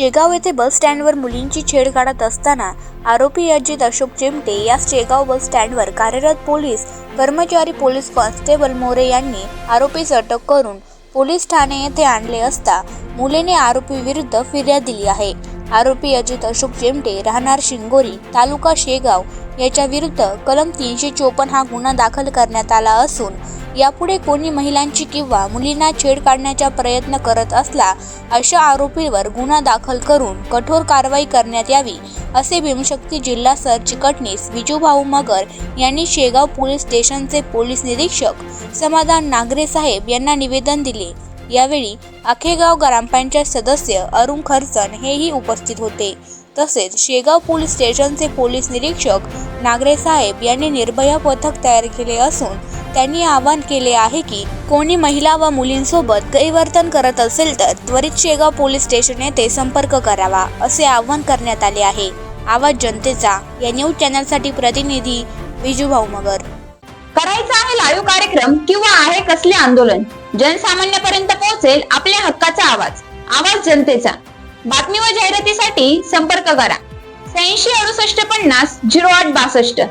शेगाव येथे बस स्टँडवर मुलींची छेड काढत असताना आरोपी अजित अशोक चिमटे यास शेगाव बस स्टँडवर कार्यरत पोलीस कर्मचारी पोलीस कॉन्स्टेबल मोरे यांनी आरोपीस अटक करून पोलीस ठाणे येथे आणले असता मुलीने आरोपी विरुद्ध फिर्याद दिली आहे। आरोपी अजित अशोक चिमटे राहणार शिंगोरी तालुका शेगाव याच्या विरुद्ध कलम 354 हा गुन्हा दाखल करण्यात आला असून यापुढे कोणी महिलांची किंवा मुलींना छेड काढण्याचा प्रयत्न करत असला अशा आरोपीवर गुन्हा दाखल करून कठोर कारवाई करण्यात यावी असे भीमशक्ती जिल्हा सरचिटणीस विजूभाऊ मगर यांनी शेगाव पोलीस स्टेशनचे पोलीस निरीक्षक समाधान नागरे साहेब यांना निवेदन दिले। यावेळी आखेगाव ग्रामपंचायत सदस्य अरुण खरचन हेही उपस्थित होते। तसेच शेगाव पोलीस स्टेशनचे पोलीस निरीक्षक नागरे साहेब यांनी निर्भया पथक तयार केले असून त्यांनी आवाहन केले आहे की कोणी महिला व मुलींसोबत गैरवर्तन करत असेल तर त्वरित शेगाव पोलीस स्टेशन येथे संपर्क करावा असे आवाहन करण्यात आले आहे। आवाज जनतेचा या न्यूज चॅनलसाठी प्रतिनिधी विजूभाऊ मगर। करायचा आहे लाईव्ह कार्यक्रम किंवा आहे कसले आंदोलन, जनसामान्यापर्यंत पोहोचेल आपल्या हक्काचा आवाज। आवाज जनतेचा। बातमी व जाहिरातीसाठी संपर्क करा 86 68 50 08 62।